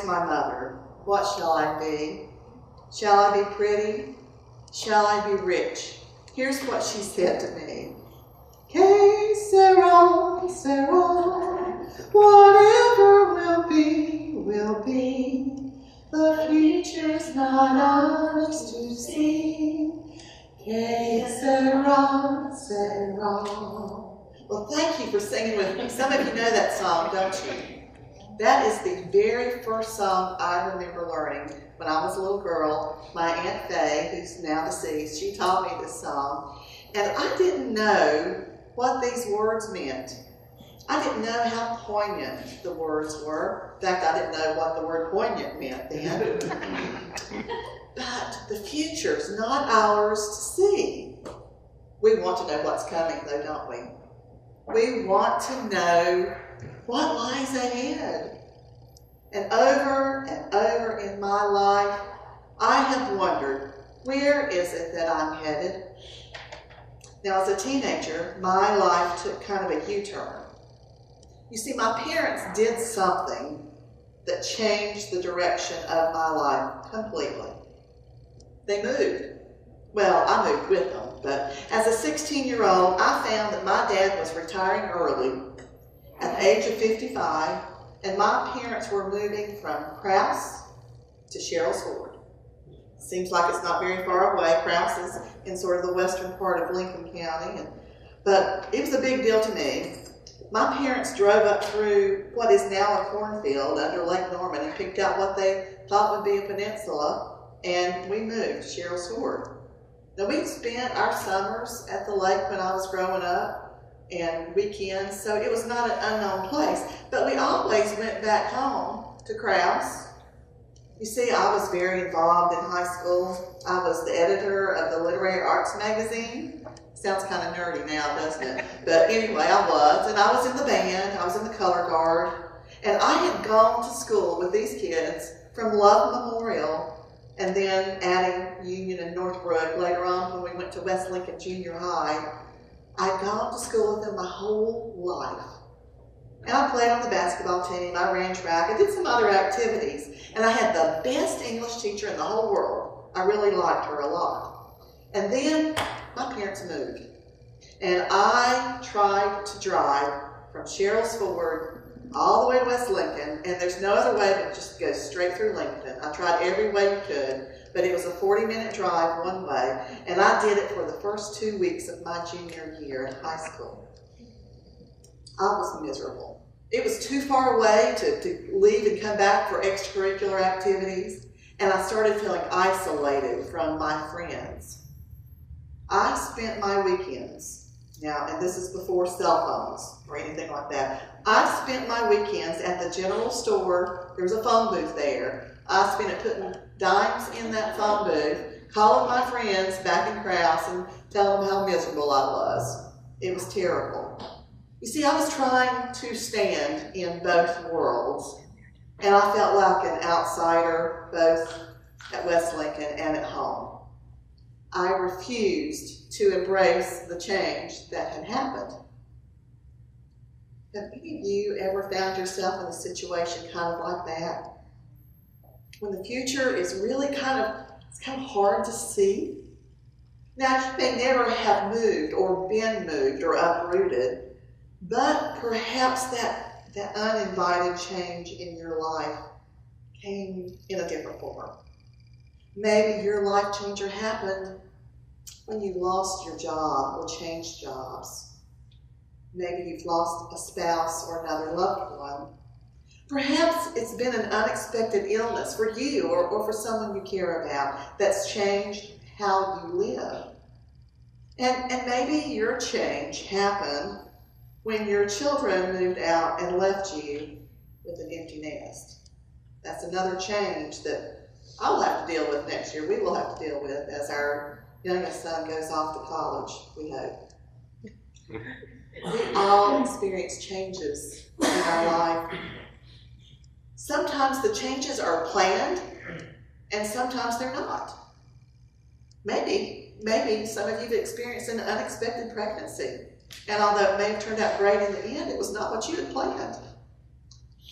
my mother, what shall I be? Shall I be pretty? Shall I be rich? Here's what she said to me. Que sera, sera, whatever will be, will be. The future's not ours to see. Que sera, sera. Well, thank you for singing with me. Some of you know that song, don't you? That is the very first song I remember learning when I was a little girl. My Aunt Faye, who's now deceased, she taught me this song. And I didn't know what these words meant. I didn't know how poignant the words were. In fact, I didn't know what the word poignant meant then. But the future's not ours to see. We want to know what's coming, though, don't we? We want to know what lies ahead. And over in my life, I have wondered, where is it that I'm headed? Now, as a teenager, my life took kind of a U-turn. You see, my parents did something that changed the direction of my life completely. They moved. Well, I moved with them, but as a 16-year-old, I found that my dad was retiring early at the age of 55, and my parents were moving from Krause to Sherrills Ford. Seems like it's not very far away. Krause is in sort of the western part of Lincoln County, but it was a big deal to me. My parents drove up through what is now a cornfield under Lake Norman and picked out what they thought would be a peninsula, and we moved to Sherrills Ford. Now, we spent our summers at the lake when I was growing up and weekends, so it was not an unknown place. But we always went back home to Krause. You see, I was very involved in high school. I was the editor of the Literary Arts magazine. Sounds kind of nerdy now, doesn't it? But anyway, I was. And I was in the band. I was in the color guard. And I had gone to school with these kids from Love Memorial and then adding Union and Northbrook later on when we went to West Lincoln Junior High. I'd gone to school with them my whole life. And I played on the basketball team, I ran track, I did some other activities, and I had the best English teacher in the whole world. I really liked her a lot. And then my parents moved, and I tried to drive from Sherrills Ford all the way to West Lincoln, and there's no other way but just go straight through Lincoln. I tried every way you could, but it was a 40-minute drive one way, and I did it for the first 2 weeks of my junior year in high school. I was miserable. It was too far away to leave and come back for extracurricular activities, and I started feeling isolated from my friends. I spent my weekends, now, and this is before cell phones or anything like that, I spent my weekends at the general store. There was a phone booth there. I spent it putting dimes in that phone booth, calling my friends back in Krause and telling them how miserable I was. It was terrible. You see, I was trying to stand in both worlds, and I felt like an outsider both at West Lincoln and at home. I refused to embrace the change that had happened. Have any of you ever found yourself in a situation kind of like that? When the future is really kind of hard to see? Now, you may never have moved or been moved or uprooted, but perhaps that uninvited change in your life came in a different form. Maybe your life changer happened when you lost your job or changed jobs. Maybe you've lost a spouse or another loved one. Perhaps it's been an unexpected illness for you or for someone you care about that's changed how you live. And maybe your change happened when your children moved out and left you with an empty nest. That's another change that I'll have to deal with next year. We will have to deal with as our youngest son goes off to college, we hope. We all experience changes in our life. Sometimes the changes are planned, and sometimes they're not. Maybe some of you have experienced an unexpected pregnancy, and although it may have turned out great in the end, it was not what you had planned.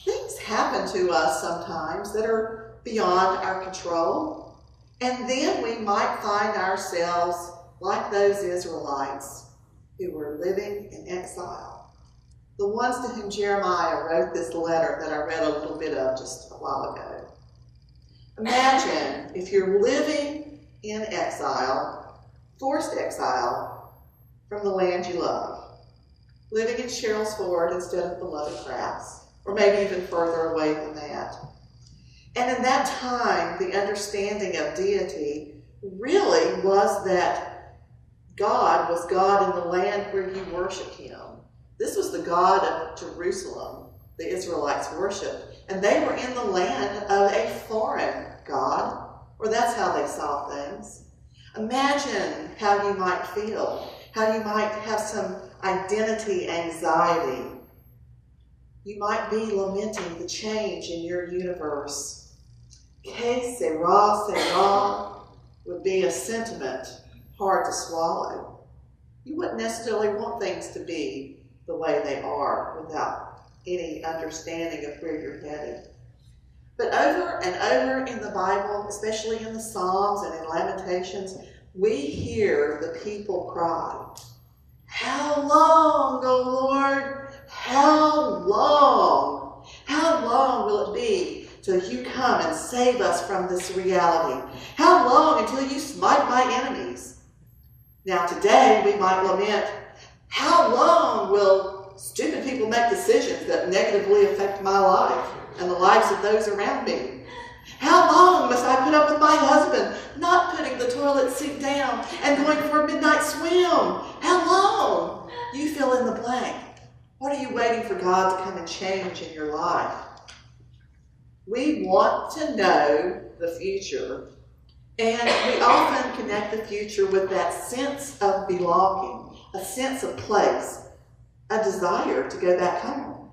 Things happen to us sometimes that are beyond our control. And then we might find ourselves like those Israelites who were living in exile. The ones to whom Jeremiah wrote this letter that I read a little bit of just a while ago. Imagine if you're living in exile, forced exile, from the land you love. Living in Cheryl's Ford instead of beloved Crafts, or maybe even further away than that. And in that time, the understanding of deity really was that God was God in the land where you worshiped him. This was the God of Jerusalem, the Israelites worshiped. And they were in the land of a foreign God, or that's how they saw things. Imagine how you might feel, how you might have some identity anxiety. You might be lamenting the change in your universe. Que sera, sera would be a sentiment hard to swallow. You wouldn't necessarily want things to be the way they are without any understanding of where you're headed. But over and over in the Bible, especially in the Psalms and in Lamentations, we hear the people cry, "How long, O Lord? How long? How long will it be till you come and save us from this reality? How long until you smite my enemies?" Now today we might lament, how long will stupid people make decisions that negatively affect my life and the lives of those around me? How long must I put up with my husband not putting the toilet seat down and going for a midnight swim? How long? You fill in the blank. What are you waiting for God to come and change in your life? We want to know the future, and we often connect the future with that sense of belonging, a sense of place, a desire to go back home.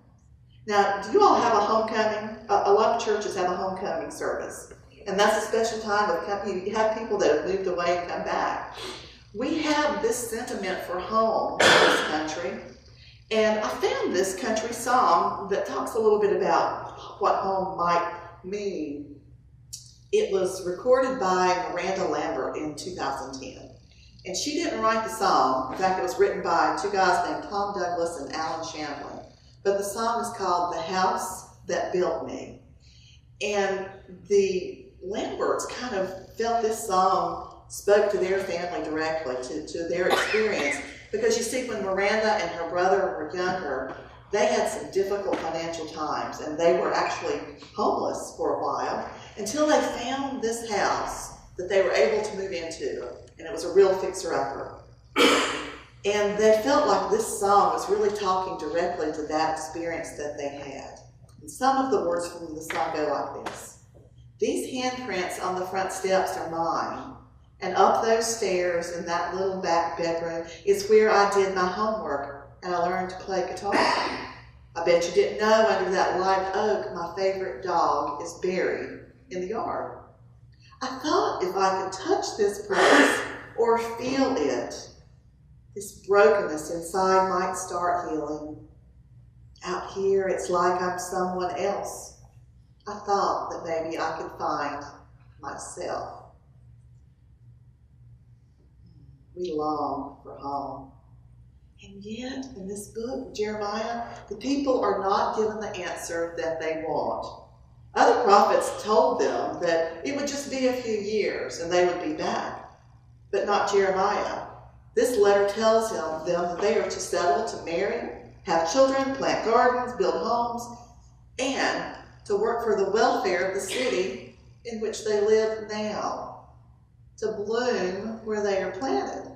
Now, do you all have a homecoming? A lot of churches have a homecoming service, and that's a special time of you have people that have moved away and come back. We have this sentiment for home in this country, and I found this country song that talks a little bit about what home might mean. It was recorded by Miranda Lambert in 2010. And she didn't write the song. In fact, it was written by two guys named Tom Douglas and Alan Shamblin. But the song is called "The House That Built Me." And the Lamberts kind of felt this song spoke to their family directly, to their experience. Because you see, when Miranda and her brother were younger, they had some difficult financial times, and they were actually homeless for a while until they found this house that they were able to move into, and it was a real fixer-upper. And they felt like this song was really talking directly to that experience that they had. And some of the words from the song go like this: "These handprints on the front steps are mine, and up those stairs in that little back bedroom is where I did my homework and I learned to play guitar. I bet you didn't know under that live oak my favorite dog is buried in the yard. I thought if I could touch this place or feel it, this brokenness inside might start healing. Out here, it's like I'm someone else. I thought that maybe I could find myself." We long for home. And yet, in this book, Jeremiah, the people are not given the answer that they want. Other prophets told them that it would just be a few years and they would be back, but not Jeremiah. This letter tells them that they are to settle, to marry, have children, plant gardens, build homes, and to work for the welfare of the city in which they live now, to bloom where they are planted.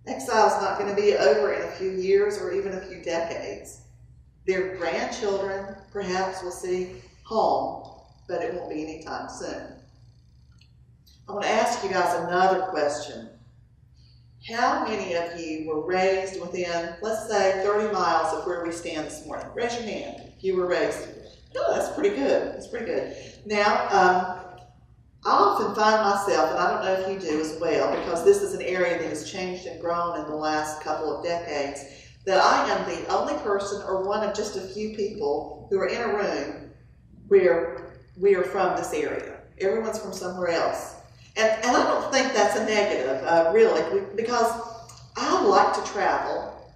Exile is not going to be over in a few years or even a few decades. Their grandchildren perhaps will see home, but it won't be anytime soon. I want to ask you guys another question. How many of you were raised within, let's say, 30 miles of where we stand this morning? Raise your hand if you were raised. Oh, that's pretty good. That's pretty good. Now, I often find myself, and I don't know if you do as well, because this is an area that has changed and grown in the last couple of decades, that I am the only person or one of just a few people who are in a room where we are from this area. Everyone's from somewhere else. And I don't think that's a negative, really, because I like to travel,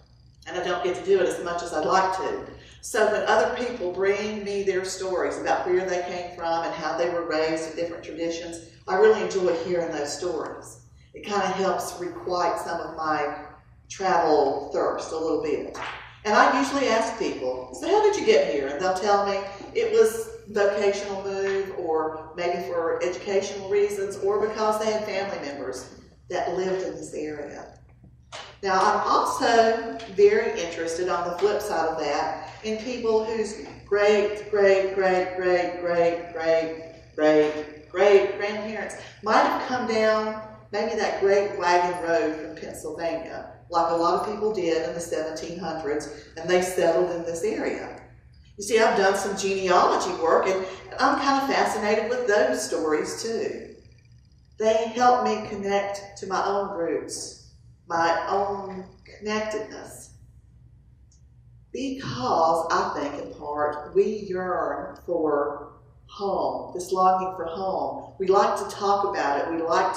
and I don't get to do it as much as I'd like to. So when other people bring me their stories about where they came from and how they were raised in different traditions, I really enjoy hearing those stories. It kind of helps requite some of my travel thirst a little bit. And I usually ask people, so how did you get here? And they'll tell me it was vocational move, or maybe for educational reasons, or because they had family members that lived in this area. Now, I'm also very interested on the flip side of that in people whose great-great-great-great-great-great-great-grandparents might have come down maybe that Great Wagon Road from Pennsylvania, like a lot of people did in the 1700s, and they settled in this area. You see, I've done some genealogy work, and I'm kind of fascinated with those stories too. They help me connect to my own roots, my own connectedness. Because I think in part we yearn for home, this longing for home. We like to talk about it. We like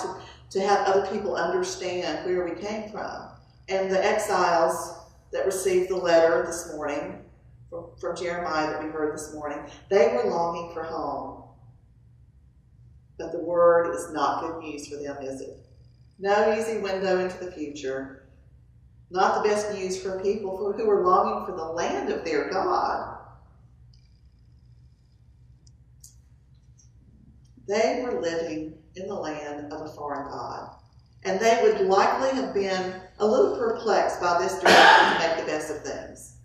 to have other people understand where we came from. And the exiles that received the letter this morning from Jeremiah that we heard this morning, they were longing for home. But the word is not good news for them, is it? No easy window into the future. Not the best news for people who are longing for the land of their God. They were living in the land of a foreign God. And they would likely have been a little perplexed by this direction to make the best of things.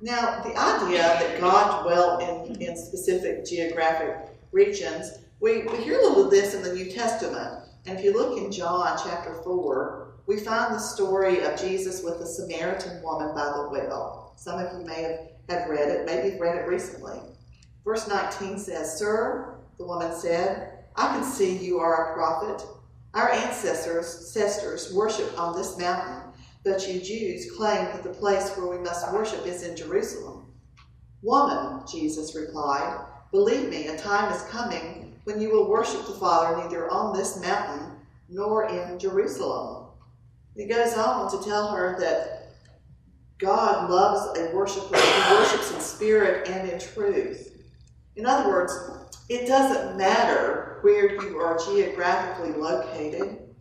Now, the idea that God dwelt in specific geographic regions, we hear a little of this in the New Testament. And if you look in John chapter 4, we find the story of Jesus with the Samaritan woman by the well. Some of you may have read it, maybe you've read it recently. Verse 19 says, "Sir," the woman said, "I can see you are a prophet. Our ancestors worshipped on this mountain, but you Jews claim that the place where we must worship is in Jerusalem." "Woman," Jesus replied, "believe me, a time is coming when you will worship the Father neither on this mountain nor in Jerusalem." He goes on to tell her that God loves a worshiper who worships in spirit and in truth. In other words, it doesn't matter where you are geographically located.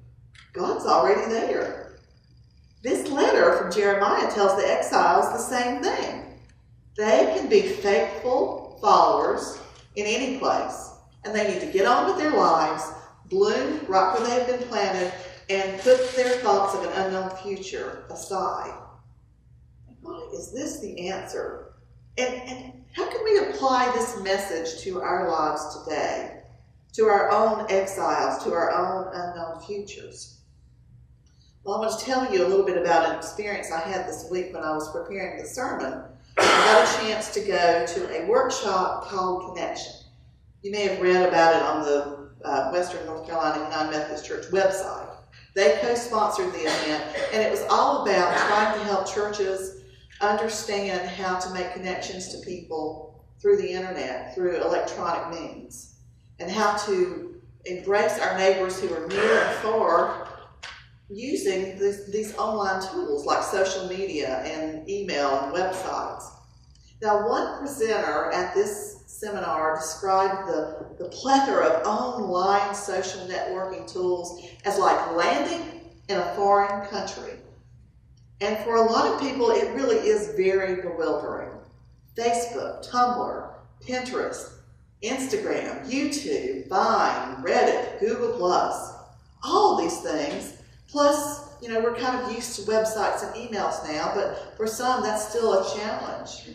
God's already there. This letter from Jeremiah tells the exiles the same thing. They can be faithful followers in any place, and they need to get on with their lives, bloom right where they've been planted, and put their thoughts of an unknown future aside. Why is this the answer? And how can we apply this message to our lives today, to our own exiles, to our own unknown futures? Well, I want to tell you a little bit about an experience I had this week when I was preparing the sermon. I got a chance to go to a workshop called Connection. You may have read about it on the Western North Carolina United Methodist Church website. They co-sponsored the event, and it was all about trying to help churches understand how to make connections to people through the internet, through electronic means, and how to embrace our neighbors who are near and far using these online tools like social media and email and websites. Now, one presenter at this seminar described the plethora of online social networking tools as like landing in a foreign country. And for a lot of people, it really is very bewildering. Facebook, Tumblr, Pinterest, Instagram, YouTube, Vine, Reddit, Google+, all these things. Plus, we're kind of used to websites and emails now, but for some, that's still a challenge.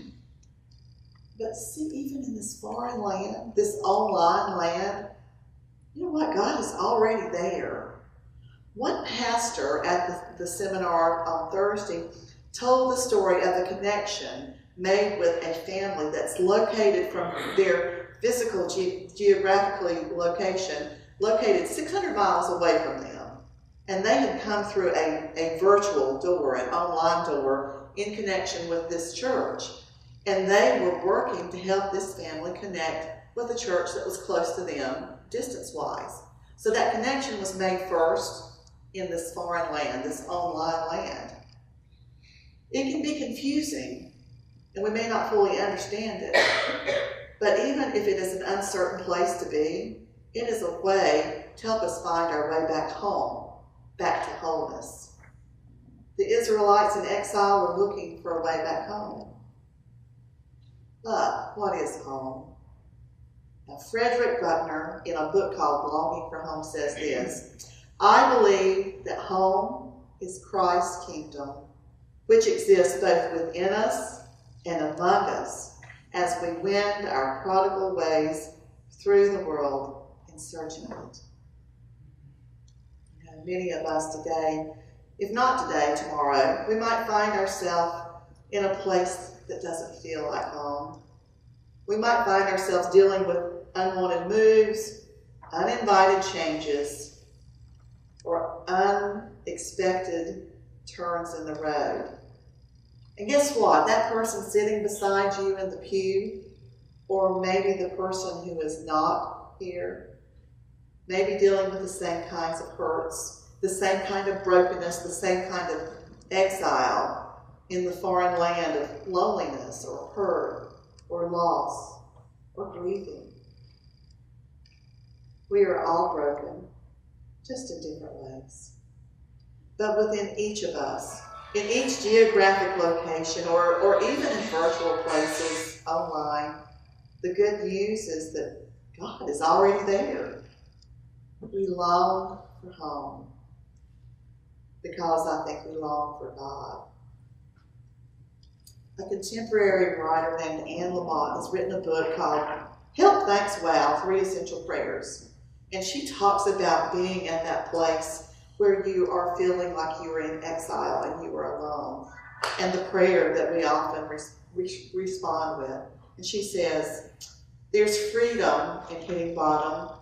But see, even in this foreign land, this online land, you know what? God is already there. One pastor at the seminar on Thursday told the story of a connection made with a family that's located from their physical geographically located 600 miles away from them. And they had come through a virtual door, an online door, in connection with this church. And they were working to help this family connect with a church that was close to them, distance-wise. So that connection was made first in this foreign land, this online land. It can be confusing, and we may not fully understand it. But even if it is an uncertain place to be, it is a way to help us find our way back home, back to wholeness. The Israelites in exile were looking for a way back home. But what is home? Now, Frederick Buckner, in a book called Longing for Home, says this: I believe that home is Christ's kingdom, which exists both within us and among us as we wend our prodigal ways through the world in search of it. You know, many of us today, if not today, tomorrow, we might find ourselves in a place that doesn't feel like home. We might find ourselves dealing with unwanted moves, uninvited changes, or unexpected turns in the road. And guess what? That person sitting beside you in the pew, or maybe the person who is not here, may be dealing with the same kinds of hurts, the same kind of brokenness, the same kind of exile in the foreign land of loneliness or hurt or loss or grieving. We are all broken, just in different ways. But within each of us, in each geographic location or even in virtual places online, the good news is that God is already there. We long for home because I think we long for God. A contemporary writer named Anne Lamott has written a book called Help, Thanks, Wow, 3 Essential Prayers. And she talks about being at that place where you are feeling like you are in exile and you are alone, and the prayer that we often respond with. And she says, there's freedom in hitting bottom,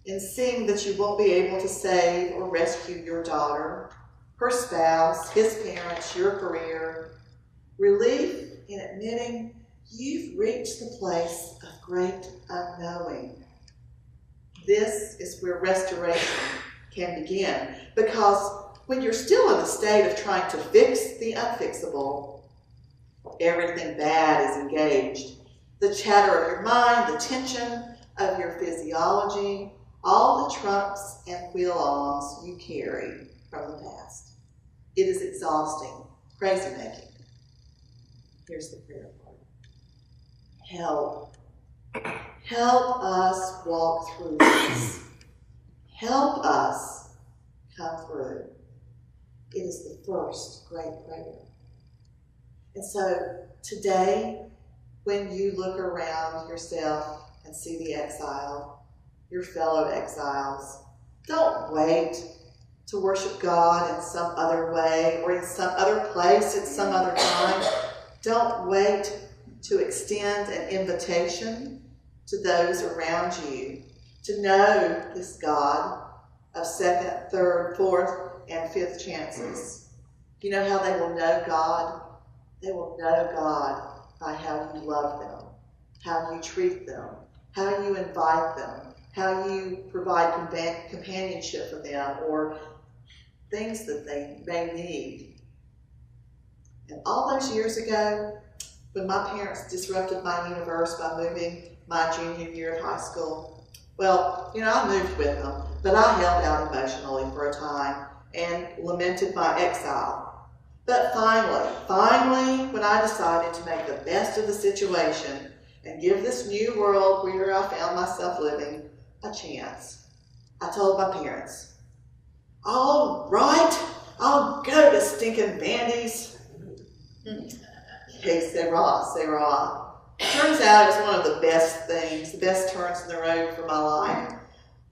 in seeing that you won't be able to save or rescue your daughter, her spouse, his parents, your career. Relief in admitting you've reached the place of great unknowing. This is where restoration can begin, because when you're still in the state of trying to fix the unfixable, everything bad is engaged. The chatter of your mind, the tension of your physiology, all the trumps and wheel-ons you carry from the past. It is exhausting, crazy-making. Here's the prayer part. Help. Help us walk through this. Help us come through. It is the first great prayer. And so today, when you look around yourself and see the exiled, your fellow exiles, don't wait to worship God in some other way or in some other place at some other time. Don't wait to extend an invitation to those around you to know this God of second, third, fourth, and fifth chances. You know how they will know God? They will know God by how you love them, how you treat them, how you invite them, how you provide companionship for them or things that they may need. And all those years ago, when my parents disrupted my universe by moving my junior year of high school, well, I moved with them, but I held out emotionally for a time and lamented my exile. But finally, when I decided to make the best of the situation and give this new world where I found myself living a chance, I told my parents, all right, I'll go to stinking Bandy's. Okay, Sarah. Turns out it's one of the best things, the best turns in the road for my life.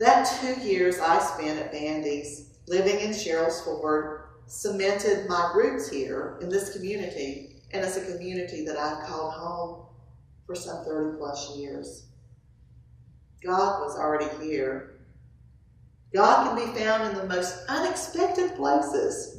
That 2 years I spent at Bandy's, living in Sherrills Ford, cemented my roots here in this community, and it's a community that I've called home for some 30 plus years. God was already here. God can be found in the most unexpected places.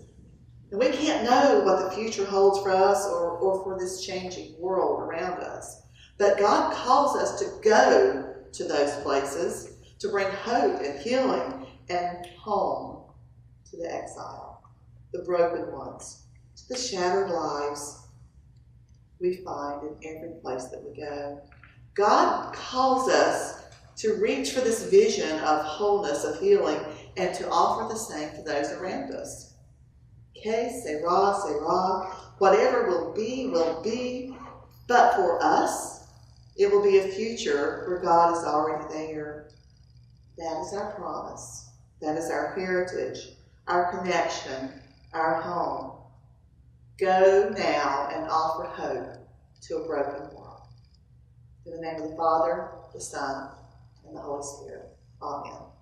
And we can't know what the future holds for us or for this changing world around us. But God calls us to go to those places to bring hope and healing and home to the exile, the broken ones, to the shattered lives we find in every place that we go. God calls us to reach for this vision of wholeness, of healing, and to offer the same to those around us. Okay, Selah, Selah, whatever will be, but for us, it will be a future where God is already there. That is our promise. That is our heritage, our connection, our home. Go now and offer hope to a broken world. In the name of the Father, the Son, and the Holy Spirit. Amen.